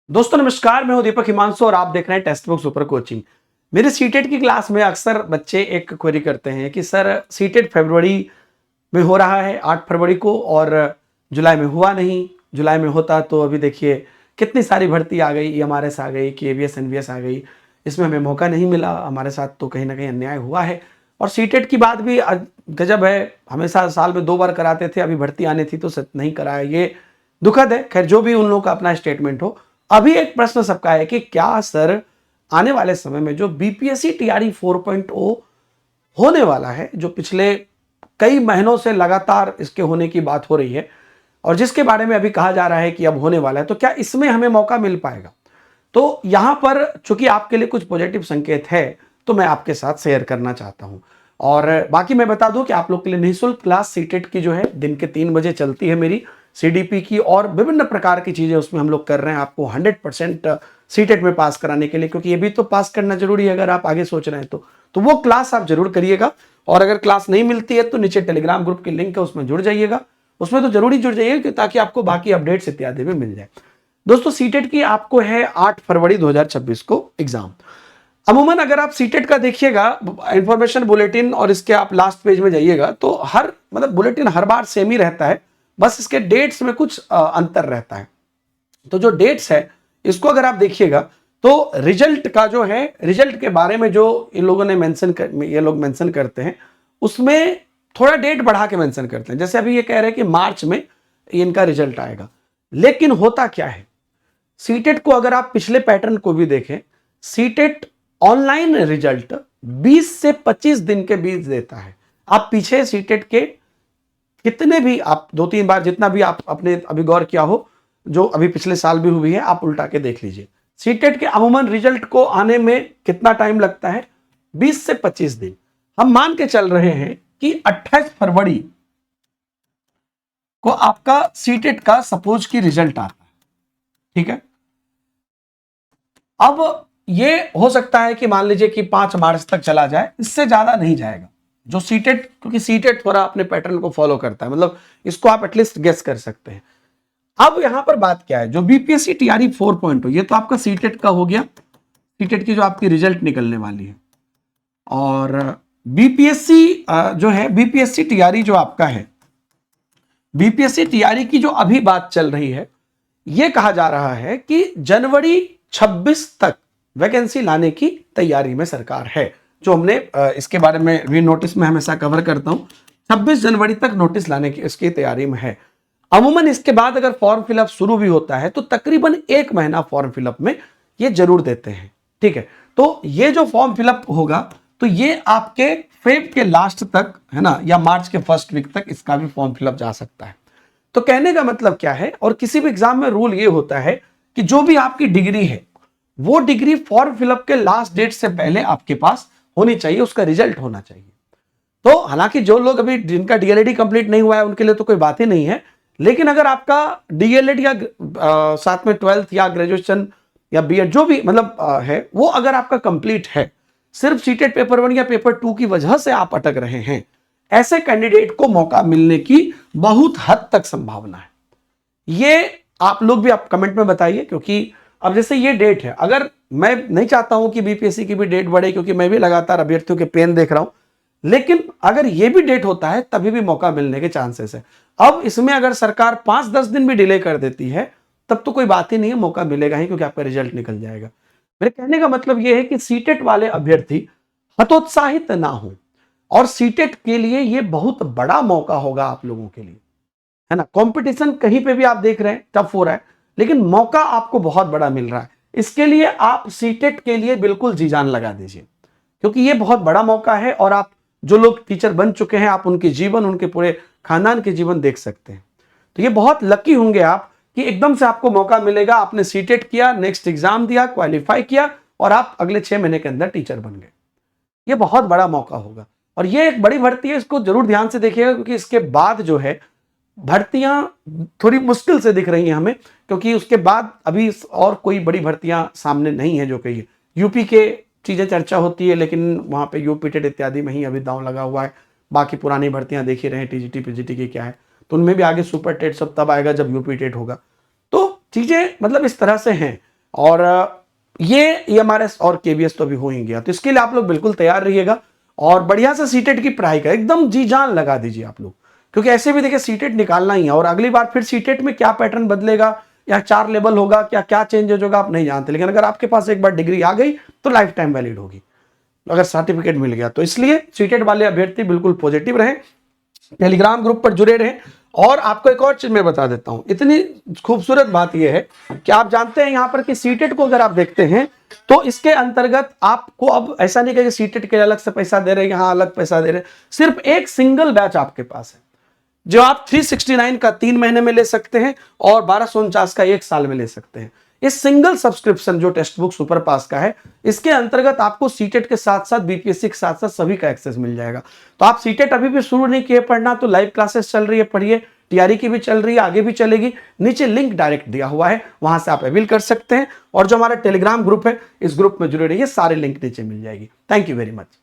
दोस्तों नमस्कार, मैं हूं दीपक हिमांशु और आप देख रहे हैं टेक्स्ट बुक सुपर कोचिंग। मेरे सीटेट की क्लास में अक्सर बच्चे एक क्वेरी करते हैं कि सर सीटेट फरवरी में हो रहा है 8 फरवरी को और जुलाई में हुआ नहीं। जुलाई में होता तो अभी देखिए कितनी सारी भर्ती आ गई, ईएमआरएस आ गई, केवीएस एनवीएस आ गई, इसमें हमें मौका नहीं मिला। हमारे साथ तो कहीं ना कहीं अन्याय हुआ है। और सीटेट की बात भी गजब है, हमेशा साल में 2 बार कराते थे, अभी भर्ती आनी थी तो नहीं कराया। ये दुखद है। खैर जो भी उन लोगों का अपना स्टेटमेंट हो। अभी एक प्रश्न सबका है कि क्या सर आने वाले समय में जो बीपीएससी टीआरई 4.0 होने वाला है, जो पिछले कई महीनों से लगातार इसके होने की बात हो रही है और जिसके बारे में अभी कहा जा रहा है कि अब होने वाला है, तो क्या इसमें हमें मौका मिल पाएगा? तो यहां पर चूंकि आपके लिए कुछ पॉजिटिव संकेत है तो मैं आपके साथ शेयर करना चाहता हूं। और बाकी मैं बता दूं कि आप लोग के लिए निःशुल्क क्लास सीटेट की जो है दिन के 3 बजे चलती है, मेरी सीडीपी की, और विभिन्न प्रकार की चीजें उसमें हम लोग कर रहे हैं आपको 100% सीटेट में पास कराने के लिए, क्योंकि ये भी तो पास करना जरूरी है अगर आप आगे सोच रहे हैं तो वो क्लास आप जरूर करिएगा। और अगर क्लास नहीं मिलती है तो नीचे टेलीग्राम ग्रुप की लिंक है, उसमें जुड़ जाइएगा। उसमें तो जरूरी जुड़ जाइएगा ताकि आपको बाकी अपडेट्स इत्यादि भी मिल जाए। दोस्तों सीटेट की आपको है 8 फरवरी 2026 को एग्जाम। अमूमन अगर आप सीटेट का देखिएगा इंफॉर्मेशन बुलेटिन और इसके आप लास्ट पेज में जाइएगा तो हर बुलेटिन हर बार सेम ही रहता है, बस इसके डेट्स में कुछ अंतर रहता है। तो जो डेट्स है इसको अगर आप देखिएगा तो रिजल्ट का जो है, रिजल्ट के बारे में जो इन लोगों ने ये लोग मेंशन करते हैं उसमें थोड़ा डेट बढ़ा के मेंशन करते हैं। जैसे अभी ये कह रहे हैं कि मार्च में इनका रिजल्ट आएगा, लेकिन होता क्या है सीटेट को अगर आप पिछले पैटर्न को भी देखें, सीटेट ऑनलाइन रिजल्ट 20 से 25 दिन के बीच देता है। आप पीछे सीटेट के कितने भी आप 2-3 बार जितना भी आप अपने अभी गौर किया हो, जो अभी पिछले साल भी हुई है, आप उल्टा के देख लीजिए। सीटेट के अमूमन रिजल्ट को आने में कितना टाइम लगता है? 20 से 25 दिन। हम मान के चल रहे हैं कि 28 फरवरी को आपका सीटेट का सपोज की रिजल्ट आता है, ठीक है। अब ये हो सकता है कि मान लीजिए कि 5 मार्च तक चला जाए, इससे ज्यादा नहीं जाएगा। जो सीटेट, क्योंकि सीटेट थोड़ा अपने पैटर्न को फॉलो करता है, इसको आप एटलीस्ट गेस कर सकते हैं। अब यहां पर बात क्या है, जो बीपीएससी टीआरई 4.0 ये तो आपका सीटेट का हो गया, सीटेट की जो आपकी रिजल्ट निकलने वाली है। और बीपीएससी जो है, बीपीएससी टीआरई जो आपका है, बीपीएससी टीआरई की जो अभी बात चल रही है, यह कहा जा रहा है कि जनवरी 26 तक वैकेंसी लाने की तैयारी में सरकार है। जो हमने इसके बारे में भी नोटिस में हमेशा कवर करता हूं, 26 जनवरी तक नोटिस लाने की इसकी तैयारी में है। अमूमन इसके बाद अगर फॉर्म फिलअप शुरू भी होता है तो तकरीबन 1 महीना फॉर्म फिलअप में ये जरूर देते हैं, ठीक है। तो ये जो फॉर्म फिलअप होगा तो ये आपके फेब के लास्ट तक है ना, या मार्च के फर्स्ट वीक तक इसका भी फॉर्म फिलअप जा सकता है। तो कहने का मतलब क्या है, और किसी भी एग्जाम में रूल ये होता है कि जो भी आपकी डिग्री है वो डिग्री फॉर्म फिलअप के लास्ट डेट से पहले आपके पास होनी चाहिए, उसका रिजल्ट होना चाहिए। तो हालांकि जो लोग अभी जिनका डीएलएड कंप्लीट नहीं हुआ है उनके लिए तो कोई बात ही नहीं है, लेकिन अगर आपका डीएलएड या साथ में 12th या ग्रेजुएशन या बीएड जो भी है, वो अगर आपका कंप्लीट है, सिर्फ सीटेट पेपर 1 या पेपर 2 की वजह से आप अटक रहे हैं, ऐसे कैंडिडेट को मौका मिलने की बहुत हद तक संभावना है। ये आप लोग भी आप कमेंट में बताइए, क्योंकि अब जैसे ये डेट है, अगर मैं नहीं चाहता हूं कि बीपीएससी की भी डेट बढ़े, क्योंकि मैं भी लगातार अभ्यर्थियों के पेन देख रहा हूं, लेकिन अगर ये भी डेट होता है तभी भी मौका मिलने के चांसेस है। अब इसमें अगर सरकार 5-10 दिन भी डिले कर देती है तब तो कोई बात ही नहीं है, मौका मिलेगा ही, क्योंकि आपका रिजल्ट निकल जाएगा। मेरे कहने का मतलब यह है कि सीटेट वाले अभ्यर्थी हतोत्साहित ना हो, और सीटेट के लिए यह बहुत बड़ा मौका होगा आप लोगों के लिए, है ना। कंपटीशन कहीं पे भी आप देख रहे हैं टफ हो रहा है, लेकिन मौका आपको बहुत बड़ा मिल रहा है। इसके लिए आप सीटेट के लिए बिल्कुल जी जान लगा दीजिए, क्योंकि ये बहुत बड़ा मौका है। और आप जो लोग टीचर बन चुके हैं, आप उनके जीवन, उनके पूरे खानदान के जीवन देख सकते हैं। तो ये बहुत लकी होंगे आप कि एकदम से आपको मौका मिलेगा, आपने सीटेट किया, नेक्स्ट एग्जाम दिया, क्वालिफाई किया और आप अगले 6 महीने के अंदर टीचर बन गए। ये बहुत बड़ा मौका होगा और ये एक बड़ी भर्ती है, इसको जरूर ध्यान से देखिएगा, क्योंकि इसके बाद जो है भर्तियां थोड़ी मुश्किल से दिख रही हैं हमें, क्योंकि उसके बाद अभी और कोई बड़ी भर्तियां सामने नहीं है। जो कही यूपी के चीजें चर्चा होती है, लेकिन वहां पे यूपी टेट इत्यादि में ही अभी दांव लगा हुआ है। बाकी पुरानी भर्तियां देख ही रहे हैं, टीजीटी पीजीटी की क्या है, तो उनमें भी आगे सुपर टेट सब तब आएगा जब यूपी टेट होगा। तो चीजें इस तरह से हैं। और ये EMRS और KBS तो अभी हो ही गया, तो इसके लिए आप लोग बिल्कुल तैयार रहिएगा और बढ़िया से सीटेट की पढ़ाई का एकदम जी जान लगा दीजिए आप लोग, क्योंकि ऐसे भी देखिए सीटेट निकालना ही है और अगली बार फिर सीटेट में क्या पैटर्न बदलेगा या 4 लेवल होगा, क्या क्या चेंजेज होगा आप नहीं जानते, लेकिन अगर आपके पास एक बार डिग्री आ गई तो लाइफ टाइम वैलिड होगी अगर सर्टिफिकेट मिल गया तो। इसलिए सीटेट वाले अभ्यर्थी बिल्कुल पॉजिटिव रहें, टेलीग्राम ग्रुप पर जुड़े रहें। और आपको एक और चीज मैं बता देता हूं, इतनी खूबसूरत बात यह है कि आप जानते हैं यहां पर कि सीटेट को अगर आप देखते हैं तो इसके अंतर्गत आपको अब ऐसा नहीं कि सीटेट के अलग से पैसा दे रहे हैं, यहां अलग पैसा दे रहे हैं, सिर्फ एक सिंगल बैच आपके पास है जो आप 369 का 3 महीने में ले सकते हैं और 1249 का 1 साल में ले सकते हैं। इस सिंगल सब्सक्रिप्शन जो टेक्स्ट बुक सुपर पास का है, इसके अंतर्गत आपको सीटेट के साथ साथ बीपीएससी के साथ साथ सभी का एक्सेस मिल जाएगा। तो आप सीटेट अभी भी शुरू नहीं किए पढ़ना तो लाइव क्लासेस चल रही है, पढ़िए, टीआरई की भी चल रही है, आगे भी चलेगी, नीचे लिंक डायरेक्ट दिया हुआ है, वहां से आप अवेल कर सकते हैं। और जो हमारा टेलीग्राम ग्रुप है, इस ग्रुप में जुड़े रहिए, सारे लिंक नीचे मिल जाएगी। Thank you very much.